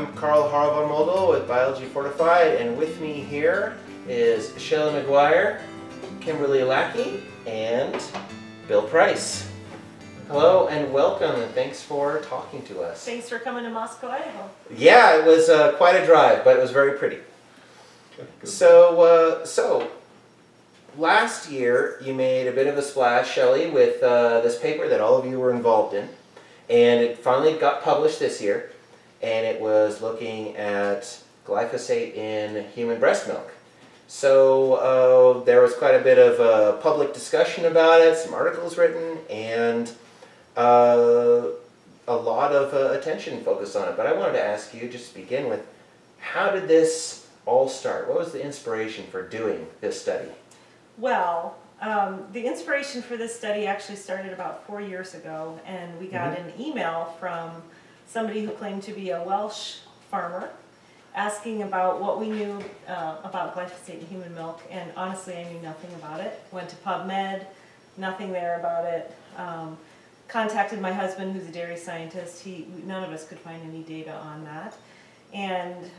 I'm Karl von Mogel with Biology Fortified, and with me here is Shelley McGuire, Kimberly Lackey, and Bill Price. Hello and welcome, and thanks for talking to us. Thanks for coming to Moscow, Idaho. Yeah, it was quite a drive, but it was very pretty. So last year you made a bit of a splash, Shelley, with this paper that all of you were involved in, and it finally got published this year, and it was looking at glyphosate in human breast milk. So there was quite a bit of public discussion about it, some articles written, and a lot of attention focused on it. But I wanted to ask you, just to begin with, how did this all start? What was the inspiration for doing this study? Well, the inspiration for this study actually started about 4 years ago, and we got an email from somebody who claimed to be a Welsh farmer asking about what we knew about glyphosate in human milk, and honestly I knew nothing about it. Went to PubMed, nothing there about it. Contacted my husband, who's a dairy scientist. None of us could find any data on that. And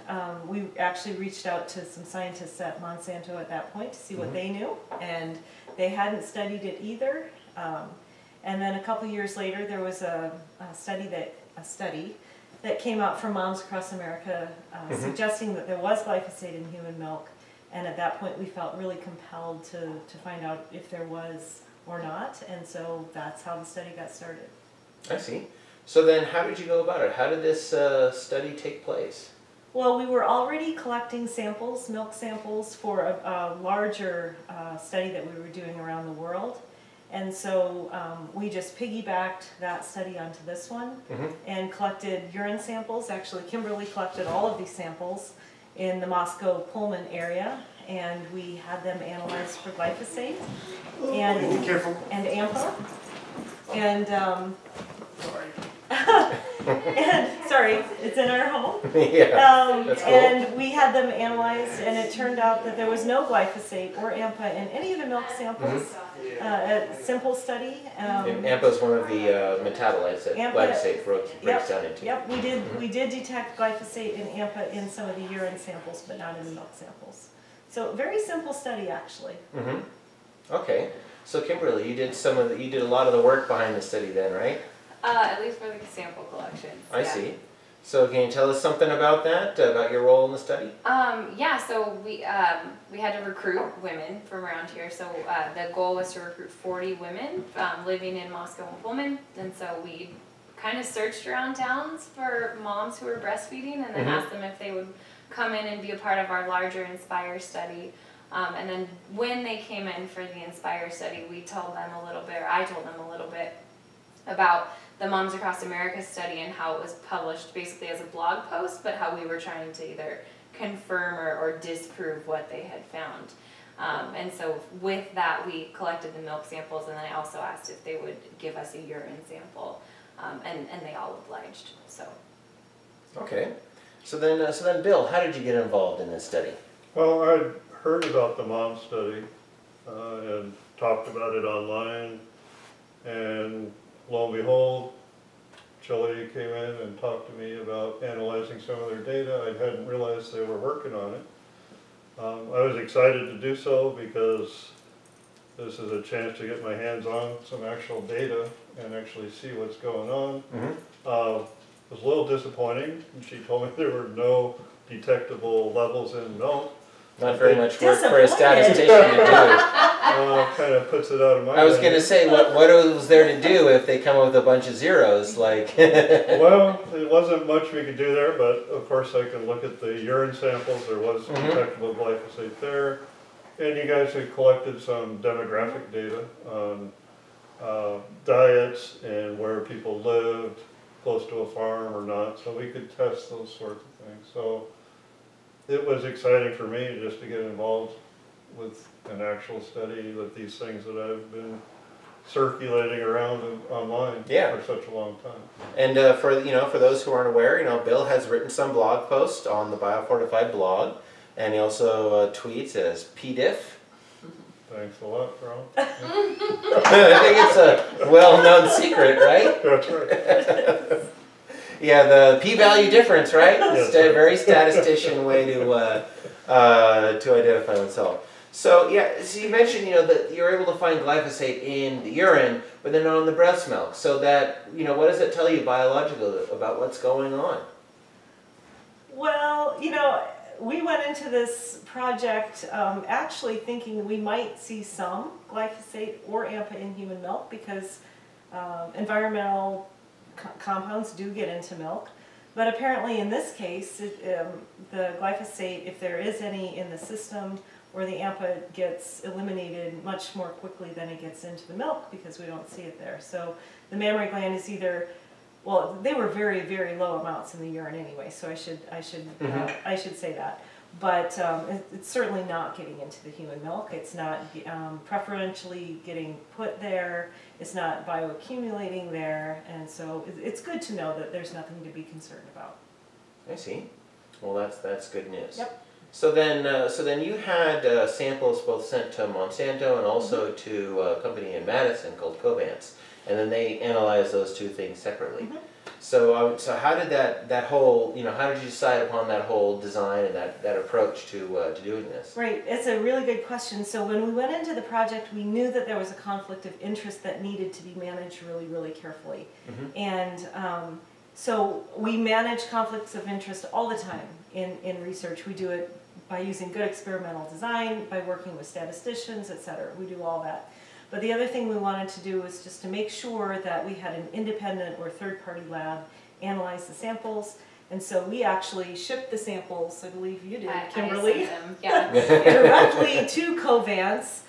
we actually reached out to some scientists at Monsanto at that point to see what they knew, and they hadn't studied it either. And then a couple years later, there was a study that came out from Moms Across America suggesting that there was glyphosate in human milk, and at that point we felt really compelled to find out if there was or not, and so that's how the study got started. I see. So then how did you go about it? How did this study take place? Well, we were already collecting samples, milk samples, for a larger study that we were doing around the world. And so we just piggybacked that study onto this one and collected urine samples. Actually, Kimberly collected all of these samples in the Moscow-Pullman area, and we had them analyzed for glyphosate and AMPA. And and sorry, it's in our home. Yeah, that's cool. And we had them analyzed, and it turned out that there was no glyphosate or AMPA in any of the milk samples. A simple study. AMPA is one of the metabolites that glyphosate breaks down into. Yep, we did detect glyphosate and AMPA in some of the urine samples, but not in the milk samples. So very simple study, actually. Okay, so Kimberly, you did a lot of the work behind the study then, right? At least for the sample collections. I see. So can you tell us something about that, about your role in the study? Yeah, so we had to recruit women from around here. So the goal was to recruit 40 women living in Moscow and Pullman. And so we kind of searched around towns for moms who were breastfeeding, and then asked them if they would come in and be a part of our larger Inspire study. And then when they came in for the Inspire study, we told them a little bit, or I told them a little bit about the Moms Across America study and how it was published basically as a blog post, but how we were trying to either confirm or disprove what they had found. And so with that, we collected the milk samples, and then I also asked if they would give us a urine sample, and they all obliged. So. Okay. So then, Bill, how did you get involved in this study? Well, I'd heard about the mom study and talked about it online, and lo and behold, Shelley came in and talked to me about analyzing some of their data. I hadn't realized they were working on it. I was excited to do so because this is a chance to get my hands on some actual data and actually see what's going on. It was a little disappointing. She told me there were no detectable levels in milk. Not very much work for a statistician to do. Kind of puts it out of my I was going to say, what was there to do if they come up with a bunch of zeros? Like, well, there wasn't much we could do there, but of course I can look at the urine samples. There was detectable glyphosate there. And you guys had collected some demographic data on diets and where people lived, close to a farm or not, so we could test those sorts of things. So it was exciting for me just to get involved with an actual study with these things that I've been circulating around online for such a long time. And for those who aren't aware, Bill has written some blog posts on the BioFortified blog, and he also tweets as PDIF. Thanks a lot, Karl. I think it's a well-known secret, right? That's right. Yeah, the p-value difference, right? Yes. Very statistician way to identify oneself. So yeah, so you mentioned that you're able to find glyphosate in the urine, but then not in the breast milk. So that what does it tell you biologically about what's going on? Well, we went into this project actually thinking we might see some glyphosate or AMPA in human milk because environmental compounds do get into milk. But apparently in this case, the glyphosate, if there is any in the system, or the AMPA gets eliminated much more quickly than it gets into the milk because we don't see it there. So the mammary gland is either, well, they were very, very low amounts in the urine anyway, so I should say that. But it's certainly not getting into the human milk. It's not preferentially getting put there. It's not bioaccumulating there, and so it's good to know that there's nothing to be concerned about. I see. Well, that's good news. Yep. So then you had samples both sent to Monsanto and also to a company in Madison called Covance, and then they analyzed those two things separately. So how did that whole how did you decide upon that whole design and that approach to doing this? Right, it's a really good question. So when we went into the project, we knew that there was a conflict of interest that needed to be managed really, really carefully, and so we manage conflicts of interest all the time in research. We do it by using good experimental design, by working with statisticians, etc. We do all that. But the other thing we wanted to do was just to make sure that we had an independent or third-party lab analyze the samples. And so we actually shipped the samples, I believe you did, Kimberly, I sent them. Yeah. directly to Covance.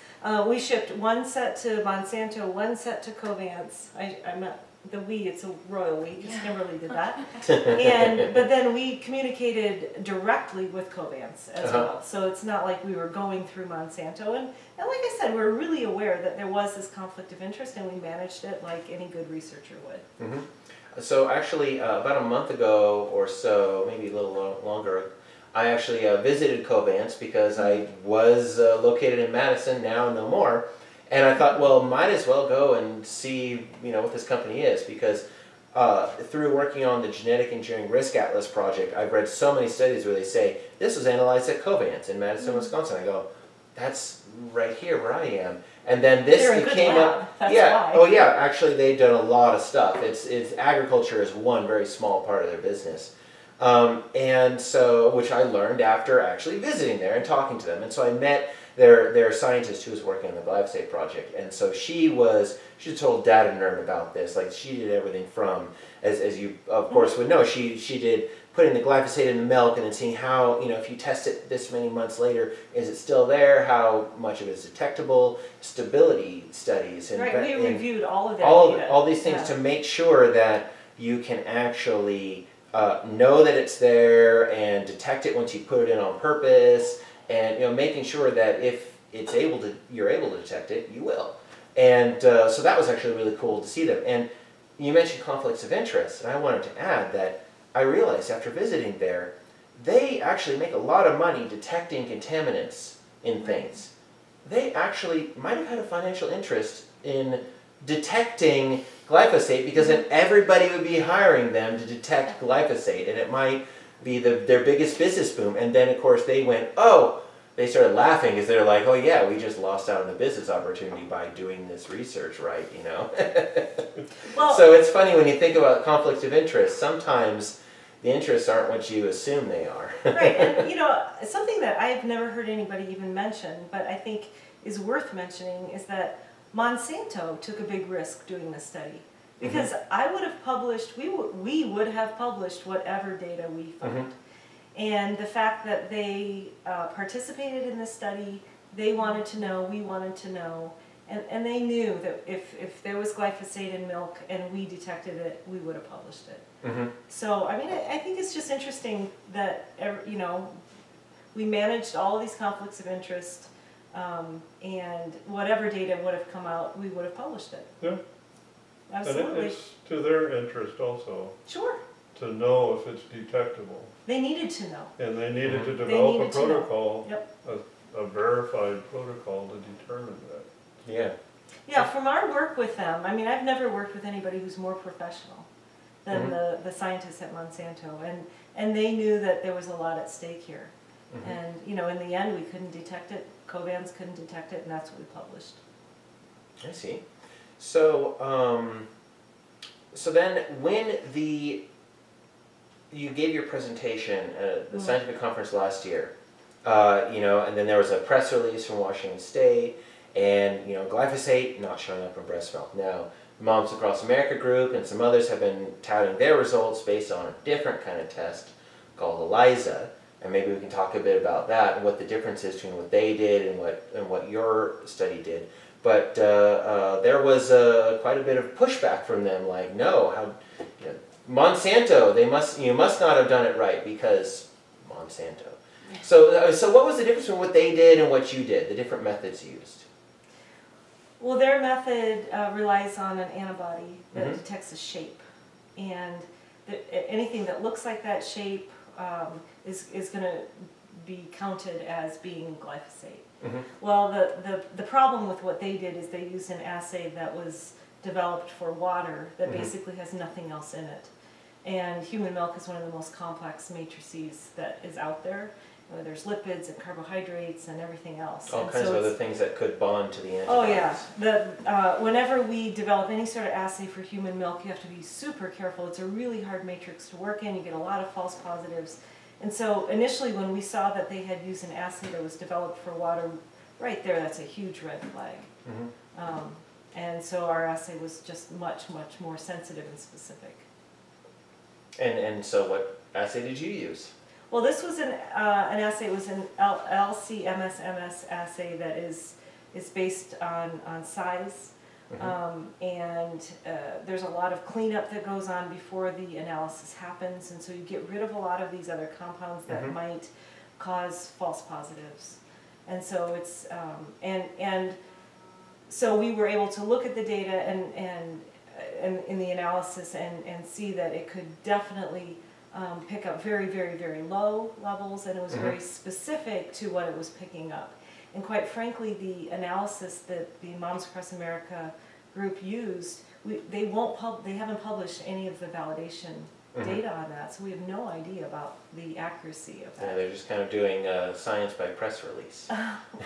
We shipped one set to Monsanto, one set to Covance. I'm not the we, it's a royal we, because Kimberly did that. But then we communicated directly with Covance as well. So it's not like we were going through Monsanto. And like I said, we're really aware that there was this conflict of interest, and we managed it like any good researcher would. So actually, about a month ago or so, maybe a little longer, I actually visited Covance because I was located in Madison, now no more. And I thought, well, might as well go and see, what this company is, because through working on the Genetic Engineering Risk Atlas project, I've read so many studies where they say, this was analyzed at Covance in Madison, Wisconsin. I go, that's right here where I am. And then this came up. That's yeah. why. Oh yeah. Actually, they've done a lot of stuff. It's agriculture is one very small part of their business, and so which I learned after actually visiting there and talking to them. And so I met their scientist who was working on the glyphosate project, and so she's a total data nerd about this. Like she did everything from, as you of course would know, she did putting the glyphosate in the milk and then seeing how, if you test it this many months later, is it still there? How much of it is detectable? Stability studies. And right, we reviewed all of that data. All these things to make sure that you can actually know that it's there and detect it once you put it in on purpose, and making sure that if you're able to detect it, you will. And so that was actually really cool to see them. And you mentioned conflicts of interest, and I wanted to add that I realized after visiting there, they actually make a lot of money detecting contaminants in things. They actually might have had a financial interest in detecting glyphosate, because then everybody would be hiring them to detect glyphosate, and it might be their biggest business boom. And then of course they started laughing because they're like, oh yeah, we just lost out on a business opportunity by doing this research, right? Well, so it's funny when you think about conflicts of interest, sometimes the interests aren't what you assume they are. Right, and something that I've never heard anybody even mention, but I think is worth mentioning, is that Monsanto took a big risk doing this study. Because I would have published, we would have published whatever data we found. And the fact that they participated in this study, they wanted to know, we wanted to know, and they knew that if there was glyphosate in milk and we detected it, we would have published it. So, I mean, I think it's just interesting that, we managed all of these conflicts of interest, and whatever data would have come out, we would have published it. Yeah. Absolutely. And it's to their interest also. Sure. To know if it's detectable. They needed to know. And they needed to develop a protocol, Yep. a verified protocol to determine that. Yeah. Yeah, from our work with them, I mean, I've never worked with anybody who's more professional. than the scientists at Monsanto, and they knew that there was a lot at stake here. And you know, in the end, we couldn't detect it. Covans couldn't detect it, and that's what we published. I see. So, so then when you gave your presentation at the scientific conference last year, you know, and then there was a press release from Washington State, and you know, glyphosate not showing up in breast milk. Now, Moms Across America group and some others have been touting their results based on a different kind of test called ELISA, and maybe we can talk a bit about that and what the difference is between what they did and what your study did. But there was quite a bit of pushback from them, like, no, how, you know, Monsanto, you must not have done it right because Monsanto. So what was the difference between what they did and what you did, the different methods used? Well, their method relies on an antibody that detects a shape, and anything that looks like that shape is going to be counted as being glyphosate. Well, the problem with what they did is they used an assay that was developed for water that basically has nothing else in it. And human milk is one of the most complex matrices that is out there. There's lipids and carbohydrates and everything else. All kinds of other things that could bond to the antibodies. Oh yeah. Whenever we develop any sort of assay for human milk, you have to be super careful. It's a really hard matrix to work in. You get a lot of false positives. And so initially when we saw that they had used an assay that was developed for water, right there, that's a huge red flag. And so our assay was just much, much more sensitive and specific. And so what assay did you use? Well, this was an assay. It was an LC-MS assay that is based on size, and there's a lot of cleanup that goes on before the analysis happens, and so you get rid of a lot of these other compounds that might cause false positives, and so it's and so we were able to look at the data and in the analysis and see that it could definitely pick up very, very, very low levels, and it was very specific to what it was picking up. And quite frankly, the analysis that the Moms Across America group used, they haven't published any of the validation data on that, so we have no idea about the accuracy of that. Yeah, they're just kind of doing science by press release.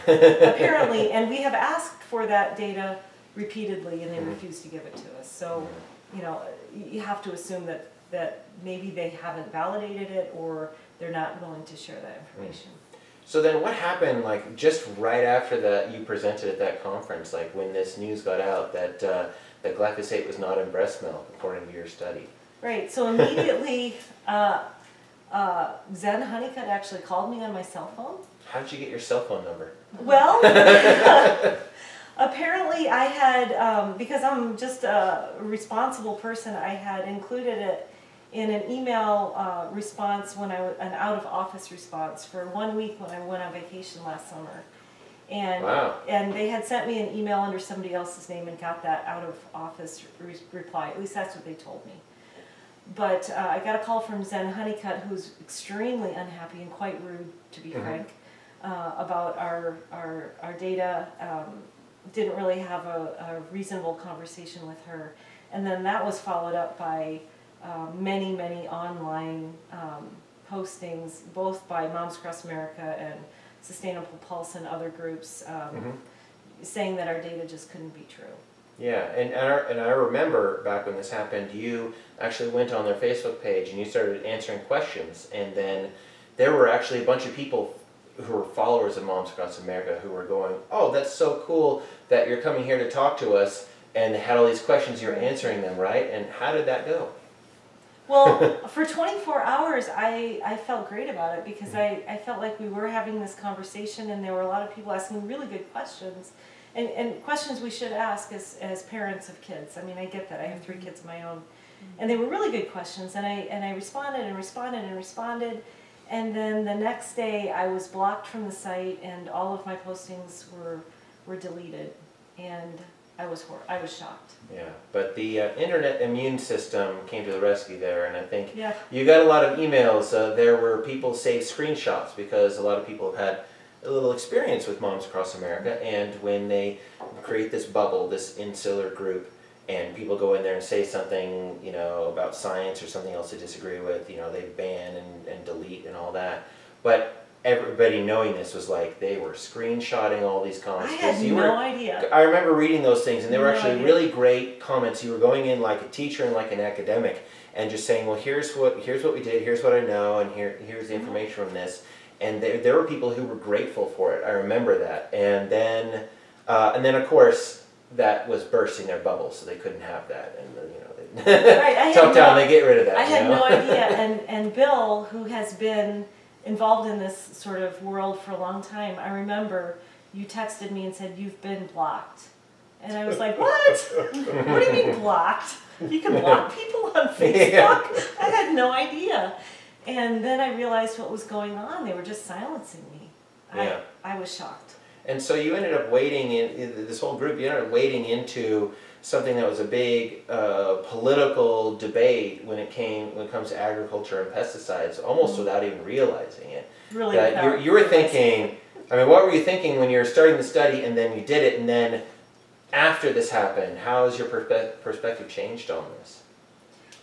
Apparently, and we have asked for that data repeatedly, and they refused to give it to us. So, you know, you have to assume that maybe they haven't validated it, or they're not willing to share that information. So then what happened, like, just right after that you presented at that conference, like when this news got out that that glyphosate was not in breast milk, according to your study? Right, so immediately Zen Honeycutt actually called me on my cell phone. How did you get your cell phone number? Well, apparently I had, because I'm just a responsible person, I had included it in an email response when an out-of-office response for 1 week when I went on vacation last summer. And, and they had sent me an email under somebody else's name and got that out-of-office reply. At least that's what they told me. But I got a call from Zen Honeycutt, who's extremely unhappy and quite rude, to be frank, about our data. Didn't really have a reasonable conversation with her. And then that was followed up by many, many online postings, both by Moms Across America and Sustainable Pulse and other groups, saying that our data just couldn't be true. Yeah, and I remember back when this happened, you actually went on their Facebook page and you started answering questions, and then there were actually a bunch of people who were followers of Moms Across America who were going, oh, that's so cool that you're coming here to talk to us, and they had all these questions, you're answering them, right? And how did that go? Well, for 24 hours, I felt great about it, because I felt like we were having this conversation, and there were a lot of people asking really good questions, and questions we should ask as parents of kids. I mean, I get that. I have 3 kids of my own. And they were really good questions, and I responded and responded and responded, and then the next day I was blocked from the site, and all of my postings were deleted, and I was shocked. Yeah, but the internet immune system came to the rescue there, and I think Yeah. you got a lot of emails. There were people saved screenshots because a lot of people have had a little experience with Moms Across America, and when they create this bubble, this insular group, and people go in there and say something, you know, about science or something else they disagree with, you know, they ban and delete and all that. But everybody knowing this was like, they were screenshotting all these comments. I had no idea. I remember reading those things, and they were No actually idea. really great comments. You were going in like a teacher and like an academic, and just saying, well, here's what we did, here's what I know, and here's the information from this. And there were people who were grateful for it. I remember that. And then of course, that was bursting their bubble, so they couldn't have that. And you know, Right, top down, they get rid of that. I had you know? no idea. And Bill, who has been involved in this sort of world for a long time, I remember you texted me and said, "You've been blocked." And I was like, what? What do you mean blocked? You can block people on Facebook? Yeah. I had no idea. And then I realized what was going on. They were just silencing me. Yeah. I was shocked. And so you ended up wading in this whole group. You ended up wading into something that was a big political debate when it comes to agriculture and pesticides, almost without even realizing it. Really, That you were thinking. I mean, what were you thinking when you were starting the study, and then you did it, and then after this happened, how has your perspective changed on this?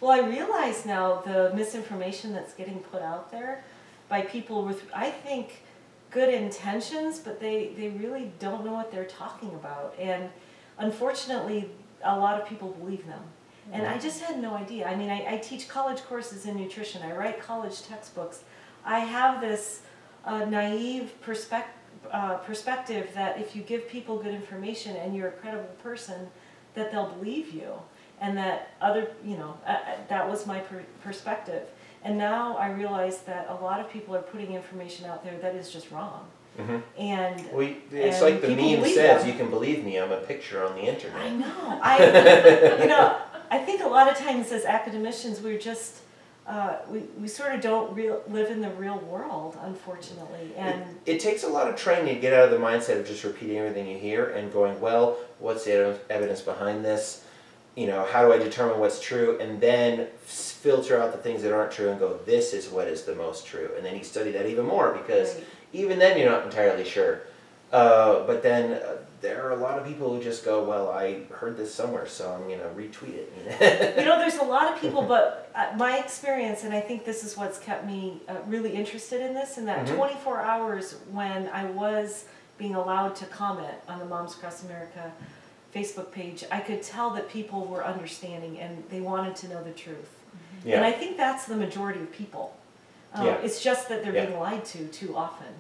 Well, I realize now the misinformation that's getting put out there by people with, I think, good intentions, but they really don't know what they're talking about. And unfortunately, a lot of people believe them. And I just had no idea. I mean, I teach college courses in nutrition. I write college textbooks. I have this naive perspective that if you give people good information and you're a credible person, that they'll believe you. And that that was my perspective. And now I realize that a lot of people are putting information out there that is just wrong. Mm-hmm. And it's like the meme says, "You can believe me, I'm a picture on the internet." I know. I think a lot of times as academicians, we're just we sort of don't live in the real world, unfortunately. And it takes a lot of training to get out of the mindset of just repeating everything you hear and going, well, what's the evidence behind this? You know, how do I determine what's true? And then filter out the things that aren't true and go, this is what is the most true. And then you study that even more, because even then you're not entirely sure. But then there are a lot of people who just go, well, I heard this somewhere, so I'm going to retweet it. You know, there's a lot of people, but my experience, and I think this is what's kept me really interested in this, in that 24 hours when I was being allowed to comment on the Moms Across America Facebook page, I could tell that people were understanding and they wanted to know the truth. Yeah. And I think that's the majority of people. It's just that they're being lied to too often,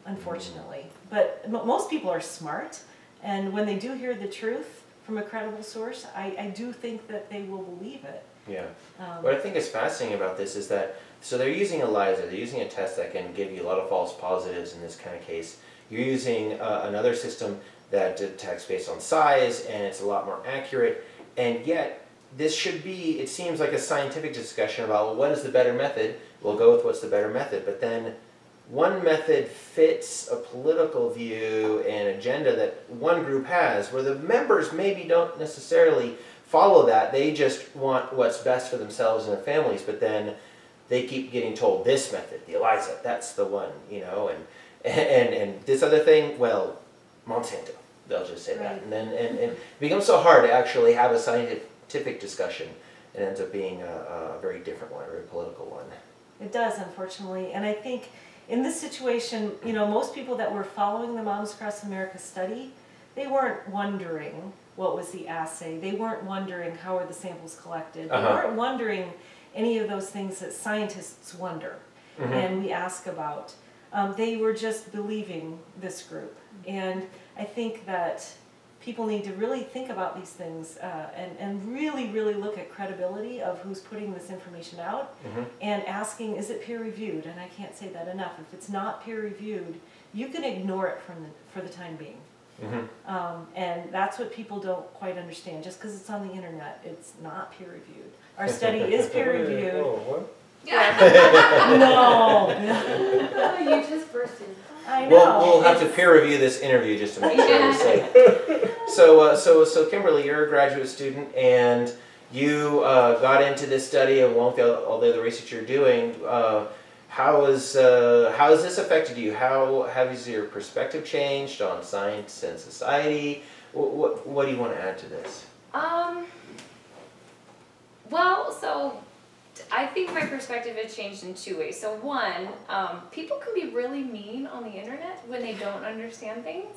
unfortunately. But most people are smart, and when they do hear the truth from a credible source, I do think that they will believe it. Yeah. What I think is fascinating about this is that, so they're using ELISA, they're using a test that can give you a lot of false positives in this kind of case. You're using another system that detects based on size, and it's a lot more accurate, and yet this should be, it seems like a scientific discussion about, well, what is the better method? We'll go with what's the better method, but then one method fits a political view and agenda that one group has, where the members maybe don't necessarily follow that. They just want what's best for themselves and their families, but then they keep getting told this method, the ELISA, that's the one, you know, and this other thing, well, Monsanto, they'll just say that. And then it becomes so hard to actually have a scientific discussion. It ends up being a very different one, a very political one. It does, unfortunately. And I think in this situation, you know, most people that were following the Moms Across America study, they weren't wondering what was the assay. They weren't wondering how are the samples collected. They weren't wondering any of those things that scientists wonder and we ask about. They were just believing this group. And I think that people need to really think about these things and really, really look at credibility of who's putting this information out and asking, is it peer-reviewed? And I can't say that enough. If it's not peer-reviewed, you can ignore it for the time being. And that's what people don't quite understand. Just because it's on the internet, it's not peer-reviewed. Our study is peer-reviewed. Oh, what? No. Oh, you just burst in. I know. We'll have to peer review this interview just to make sure we're safe. So Kimberly, you're a graduate student, and you got into this study along with all the other research you're doing. How has this affected you? How has your perspective changed on science and society? What do you want to add to this? Well, so I think my perspective has changed in two ways. So one, people can be really mean on the internet when they don't understand things.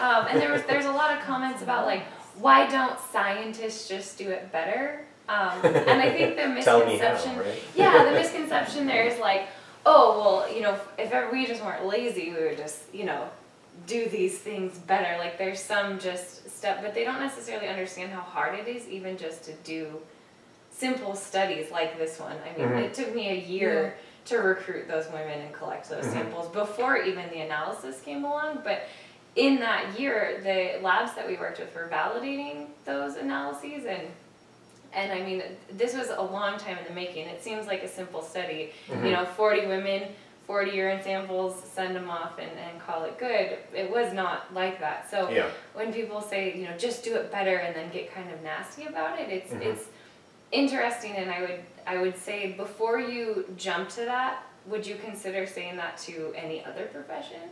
And there's a lot of comments about like, why don't scientists just do it better? And I think the misconception, Tell me how, right? yeah, the misconception there is like, oh, well, you know, if ever we just weren't lazy, we would just, you know, do these things better. Like there's some just stuff, but they don't necessarily understand how hard it is even just to do simple studies like this one. I mean, it took me a year to recruit those women and collect those samples before even the analysis came along. But in that year, the labs that we worked with were validating those analyses, and I mean, this was a long time in the making. It seems like a simple study, you know, 40 women, 40 urine samples, send them off and call it good. It was not like that. So when people say, you know, just do it better and then get kind of nasty about it, it's interesting. And I would say before you jump to that, would you consider saying that to any other profession?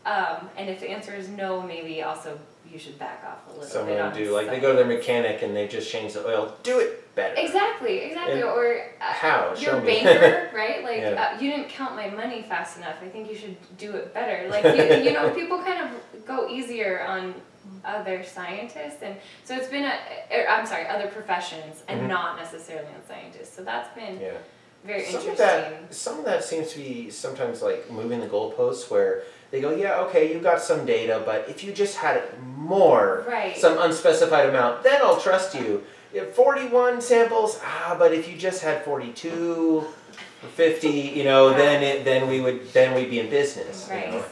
And if the answer is no, maybe also you should back off a little bit. Someone do, like, they go to their mechanic and they just change the oil. Do it better. Exactly. And or how? Show your me. banker, right? Like, you didn't count my money fast enough. I think you should do it better. Like, you know, people kind of go easier on other scientists, and so it's been other professions, and not necessarily on scientists. So that's been very interesting. Some of that seems to be sometimes like moving the goalposts, where they go, yeah, okay, you got some data, but if you just had it more, some unspecified amount, then I'll trust you. You have 41 samples, but if you just had 42 or 50, you know, then we'd be in business. Right. You know?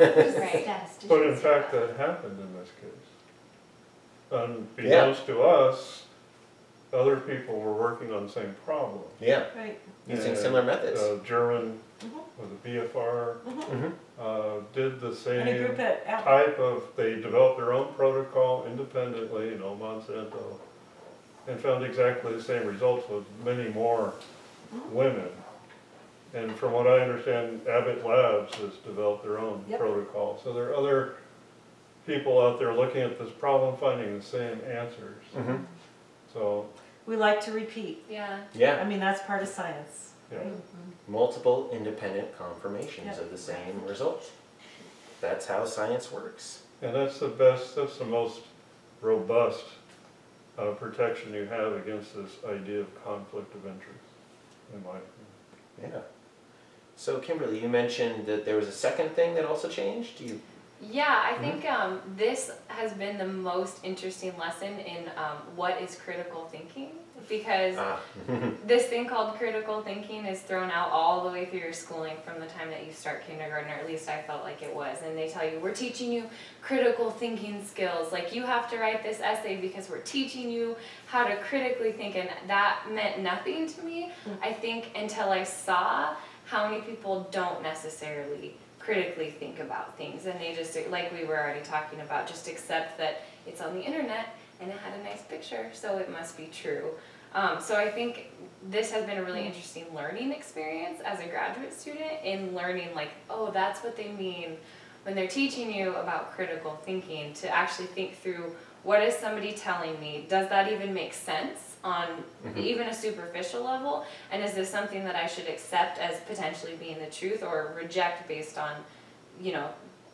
But in fact, that happened in this case. Unbeknownst to us, other people were working on the same problem. Yeah. Right. Using similar methods. German, with a BFR, did the same And a group at type of, they developed their own protocol independently, you know, Monsanto, and found exactly the same results with many more women. And from what I understand, Abbott Labs has developed their own protocol. So there are other people out there looking at this problem, finding the same answers. So we like to repeat. Yeah. I mean, that's part of science. Right? Multiple independent confirmations of the same result. That's how science works. And that's the best, that's the most robust protection you have against this idea of conflict of interest, in my opinion. Yeah. So Kimberly, you mentioned that there was a second thing that also changed. Yeah, I think this has been the most interesting lesson in what is critical thinking, because this thing called critical thinking is thrown out all the way through your schooling from the time that you start kindergarten, or at least I felt like it was. And they tell you, we're teaching you critical thinking skills. Like, you have to write this essay because we're teaching you how to critically think. And that meant nothing to me, I think, until I saw how many people don't necessarily critically think about things, and they just, like we were already talking about, just accept that it's on the internet and it had a nice picture, so it must be true. So I think this has been a really interesting learning experience as a graduate student, in learning like, oh, that's what they mean when they're teaching you about critical thinking, to actually think through, what is somebody telling me? Does that even make sense on even a superficial level? And is this something that I should accept as potentially being the truth, or reject based on, you know,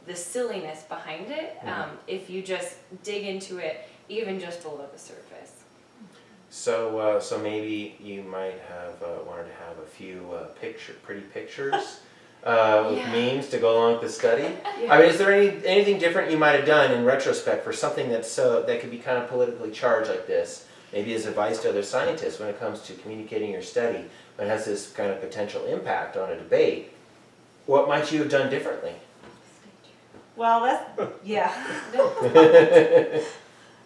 the silliness behind it, if you just dig into it even just below the surface? So, so maybe you might have wanted to have a few pretty pictures with memes to go along with the study. I mean, is there anything different you might have done in retrospect for something that's that could be kind of politically charged like this? Maybe as advice to other scientists when it comes to communicating your study, when it has this kind of potential impact on a debate. What might you have done differently? Well, that's,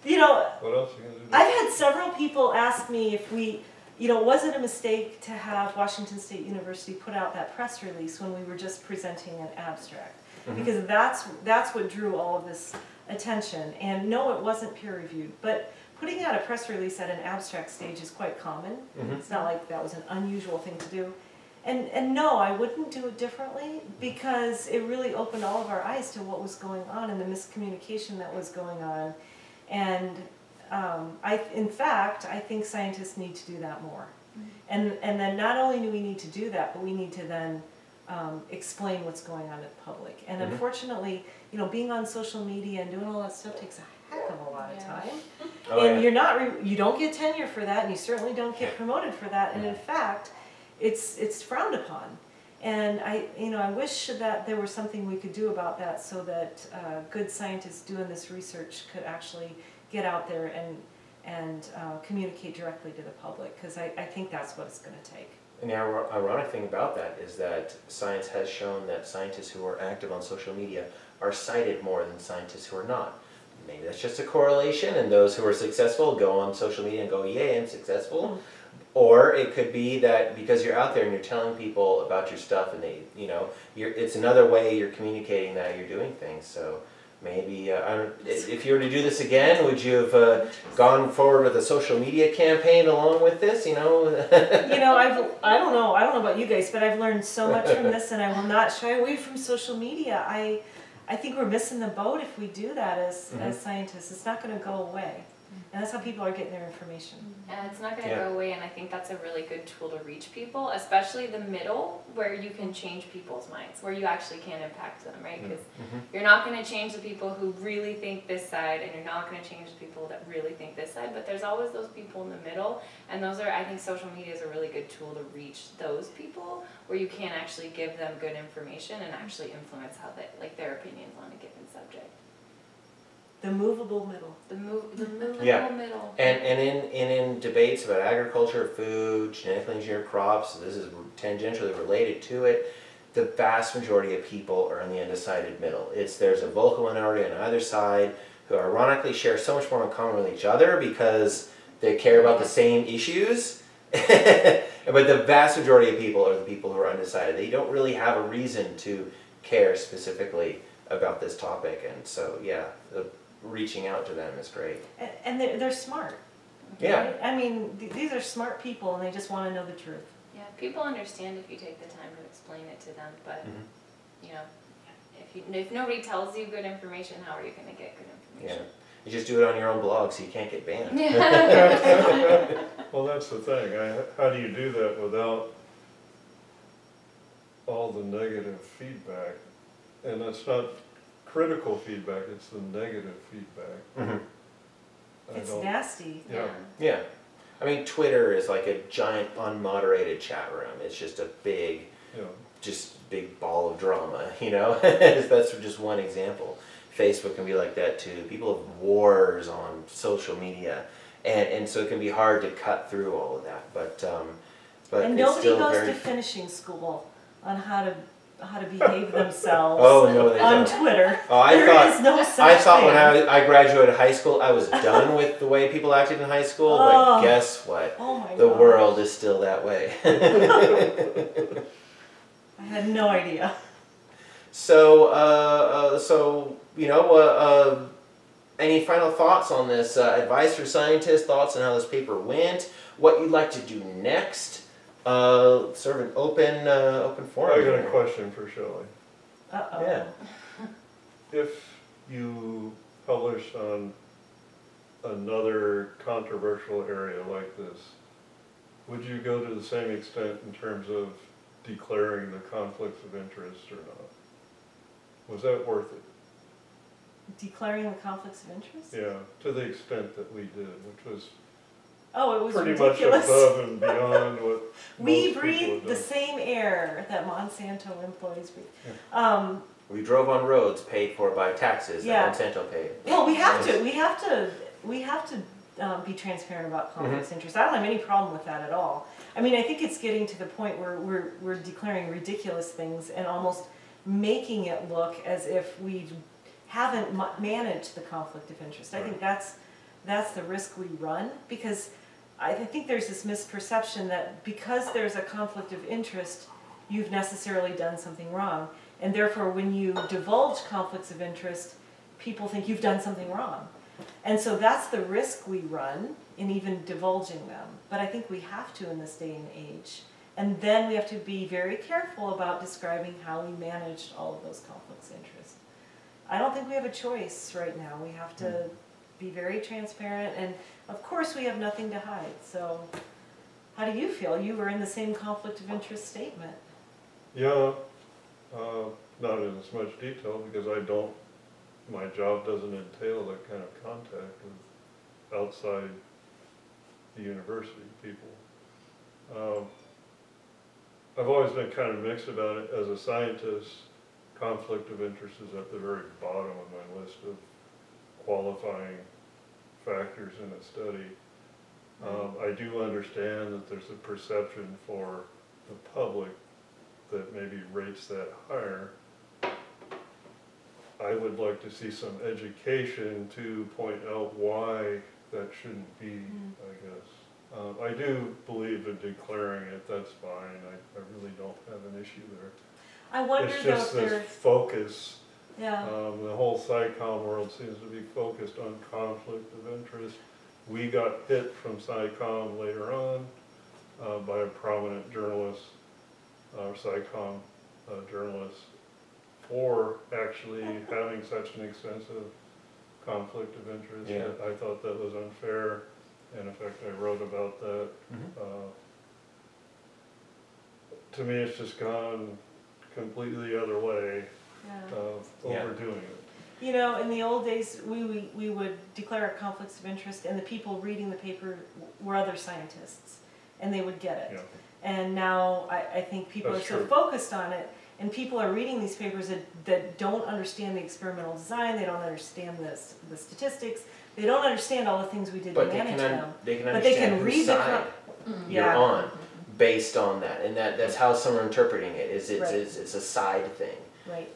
you know, What else are you going to do? I've had several people ask me if we, you know, was it a mistake to have Washington State University put out that press release when we were just presenting an abstract? Because that's what drew all of this attention. And no, it wasn't peer-reviewed, but putting out a press release at an abstract stage is quite common. It's not like that was an unusual thing to do. And no, I wouldn't do it differently, because it really opened all of our eyes to what was going on and the miscommunication that was going on. And in fact, I think scientists need to do that more. And then not only do we need to do that, but we need to then explain what's going on to the public. And unfortunately, being on social media and doing all that stuff takes a heck of a lot of time. And you don't get tenure for that, and you certainly don't get promoted for that. And in fact, it's frowned upon. And I wish that there was something we could do about that, so that good scientists doing this research could actually get out there and communicate directly to the public, because I think that's what it's going to take. And the ironic thing about that is that science has shown that scientists who are active on social media are cited more than scientists who are not. Maybe that's just a correlation, and those who are successful go on social media and go, yay, I'm successful. Or it could be that because you're out there and you're telling people about your stuff, and it's another way you're communicating that you're doing things. So maybe, if you were to do this again, would you have gone forward with a social media campaign along with this? I don't know about you guys, but I've learned so much from this, and I will not shy away from social media. I think we're missing the boat if we do that as scientists. It's not going to go away. And that's how people are getting their information. And it's not going to go away, and I think that's a really good tool to reach people, especially the middle, where you can change people's minds, where you actually can impact them, right? Because you're not going to change the people who really think this side, and you're not going to change the people that really think this side, but there's always those people in the middle, and I think social media is a really good tool to reach those people, where you can actually give them good information and actually influence how their opinions on a given subject. The movable middle. The movable middle. And in debates about agriculture, food, genetically engineered crops, this is tangentially related to it, the vast majority of people are in the undecided middle. There's a vocal minority on either side who ironically share so much more in common with each other because they care about the same issues. But the vast majority of people are the people who are undecided. They don't really have a reason to care specifically about this topic, and so reaching out to them is great. And they're smart. Yeah. Right? I mean, these are smart people, and they just want to know the truth. Yeah, people understand if you take the time to explain it to them, but if nobody tells you good information, how are you going to get good information? Yeah. You just do it on your own blog, so you can't get banned. Well, that's the thing. How do you do that without all the negative feedback? And that's not critical feedback, it's the negative feedback. It's nasty. Yeah. I mean, Twitter is like a giant unmoderated chat room. It's just a big, big ball of drama, That's just one example. Facebook can be like that too. People have wars on social media, and so it can be hard to cut through all of that. But and it's nobody still goes to finishing school on how to behave themselves on Twitter. Oh, There is no such thing. when I graduated high school, I was done with the way people acted in high school, but guess what? The world is still that way. I had no idea. So, any final thoughts on this? Advice for scientists, thoughts on how this paper went, what you'd like to do next? Sort of an open forum. I got a question for Shelley. Uh-oh. Yeah. If you publish on another controversial area like this, would you go to the same extent in terms of declaring the conflicts of interest or not? Was that worth it? Declaring the conflicts of interest? Yeah, to the extent that we did, which was it was pretty ridiculous. much above and beyond what We most breathe people the do. same air that Monsanto employees breathe. Yeah. We drove on roads paid for by taxes that Monsanto paid. Well, we have to. We have to be transparent about conflicts of interest. I don't have any problem with that at all. I mean, I think it's getting to the point where we're declaring ridiculous things and almost making it look as if we haven't managed the conflict of interest. I think that's the risk we run, because I think there's this misperception that because there's a conflict of interest, you've necessarily done something wrong. And therefore, when you divulge conflicts of interest, people think you've done something wrong. And so that's the risk we run in even divulging them. But I think we have to in this day and age. And then we have to be very careful about describing how we managed all of those conflicts of interest. I don't think we have a choice right now. We have to be very transparent, and of course we have nothing to hide. So how do you feel? You were in the same conflict of interest statement. Yeah, not in as much detail because my job doesn't entail that kind of contact with outside the university people. I've always been kind of mixed about it. As a scientist, conflict of interest is at the very bottom of my list of qualifying factors in a study. I do understand that there's a perception for the public that maybe rates that higher. I would like to see some education to point out why that shouldn't be, I guess. I do believe in declaring it, that's fine. I really don't have an issue there. I wonder It's though just if this there's, focus. yeah, The whole SciComm world seems to be focused on conflict of interest. We got hit from SciComm later on by a prominent journalist, SciComm journalist, for actually having such an extensive conflict of interest. Yeah. I thought that was unfair, and in fact I wrote about that. To me it's just gone completely the other way yeah. of overdoing it. You know, in the old days, we would declare our conflicts of interest, and the people reading the paper were other scientists, and they would get it. Yeah. And now I think people That's are so true. focused on it, and people are reading these papers that don't understand the experimental design, they don't understand the statistics, they don't understand all the things we did to But manage them. they can But they understand can whose read the side you're yeah. on based on that, and that's how some are interpreting it. It's a side thing. Right.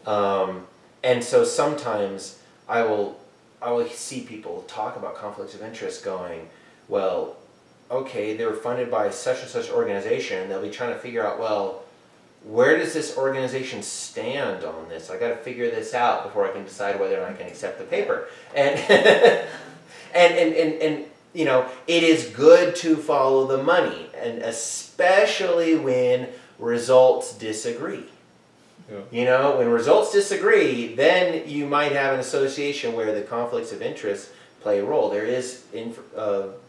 And so sometimes I will see people talk about conflicts of interest going, well, okay, they were funded by such and such organization, and they'll be trying to figure out, well, where does this organization stand on this? I got to figure this out before I can decide whether or not I can accept the paper. And and you know, it is good to follow the money, and especially when results disagree. Yeah. You know, when results disagree, then you might have an association where the conflicts of interest play a role. There is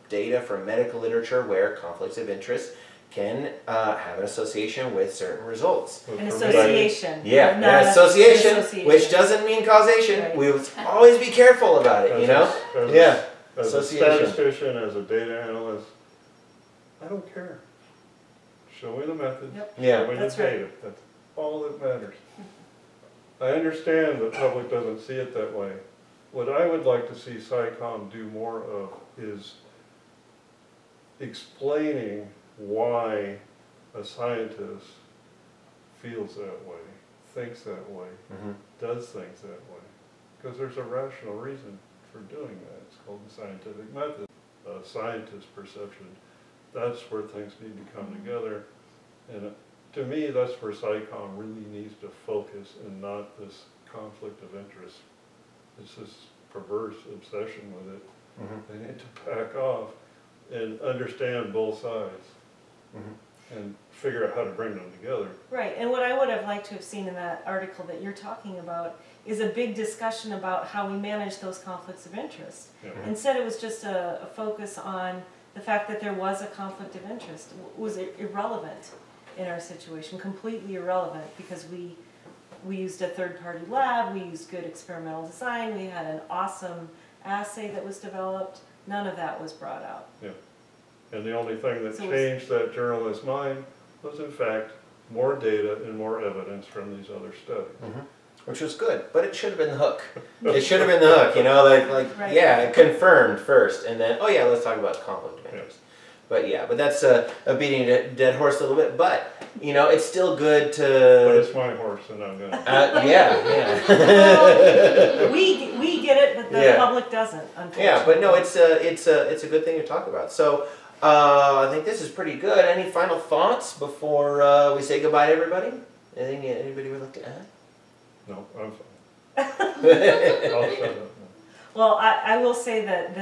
data from medical literature where conflicts of interest can have an association with certain results. An association. Yeah, not an association, association. which doesn't mean causation. Right. We would always be careful about it, you know? As a Association. statistician, as a data analyst, I don't care. Show me the method, Yep. Yeah. show me the That's right. data. That's all that matters. I understand the public doesn't see it that way. What I would like to see SciComm do more of is explaining why a scientist feels that way, thinks that way, does things that way. Because there's a rational reason for doing that. It's called the scientific method. Scientist perception, that's where things need to come together. And to me, that's where SciComm really needs to focus, and not this conflict of interest. It's this perverse obsession with it. They need to back off and understand both sides and figure out how to bring them together. Right, and what I would have liked to have seen in that article that you're talking about is a big discussion about how we manage those conflicts of interest. Yeah. Instead, it was just a focus on the fact that there was a conflict of interest. It was irrelevant in our situation, completely irrelevant, because we used a third-party lab, we used good experimental design, we had an awesome assay that was developed. None of that was brought out. Yeah. And the only thing that So changed that journalist's mind was, in fact, more data and more evidence from these other studies. Which was good, but it should have been the hook. It should have been the hook, you know, like Right. yeah, it confirmed first, and then, oh yeah, let's talk about conflict of interest. But yeah, but that's a beating a dead horse a little bit, but, you know, it's still good But to... it's my horse, and I'm gonna... yeah. Well, we get it, but the Yeah. public doesn't, unfortunately. Yeah, but no, it's a good thing to talk about. So, I think this is pretty good. Any final thoughts before we say goodbye to everybody? Anything anybody would like to add? No, I'm fine. I'll shut up now. Well, I will say that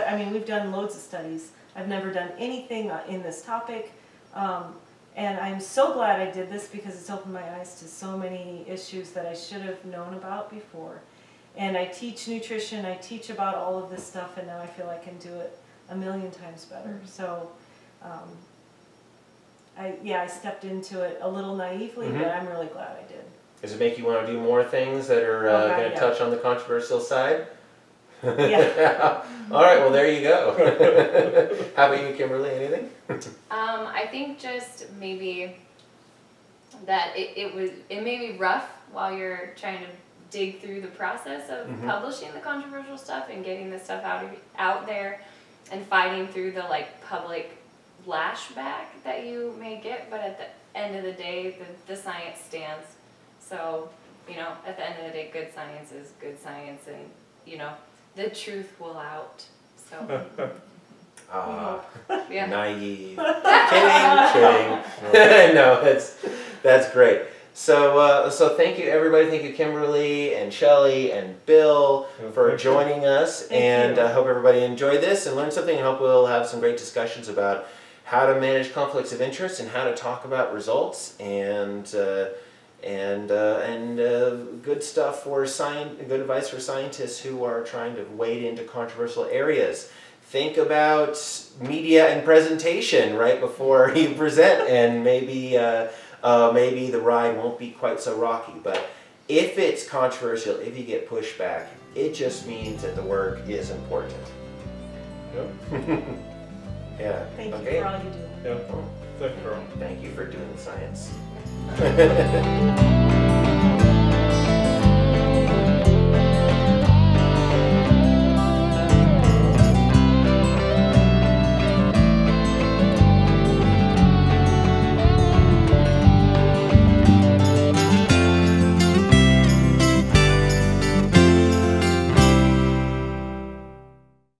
I mean, we've done loads of studies. I've never done anything in this topic, and I'm so glad I did this because it's opened my eyes to so many issues that I should have known about before. And I teach nutrition, I teach about all of this stuff, and now I feel I can do it a million times better. So, I stepped into it a little naively, but I'm really glad I did. Does it make you want to do more things that are going to touch on the controversial side? Yeah. All right, well, there you go. How about you, Kimberly? Anything? I think just maybe that it may be rough while you're trying to dig through the process of publishing the controversial stuff and getting the stuff out there and fighting through the like public lashback that you may get, but at the end of the day, the science stands. So, you know, at the end of the day, good science is good science, and, you know, the truth will out. So, yeah. Naive. Kidding. No, that's great. So thank you, everybody. Thank you, Kimberly and Shelley and Bill, for joining us. And I hope everybody enjoyed this and learned something. I hope we'll have some great discussions about how to manage conflicts of interest and how to talk about results and good stuff for good advice for scientists who are trying to wade into controversial areas. Think about media and presentation right before you present, and maybe the ride won't be quite so rocky. But if it's controversial, if you get pushback, it just means that the work is important. Yep. Yeah. Thank you for all you do. Yeah. Thanks, Karl. Thank you for doing the science.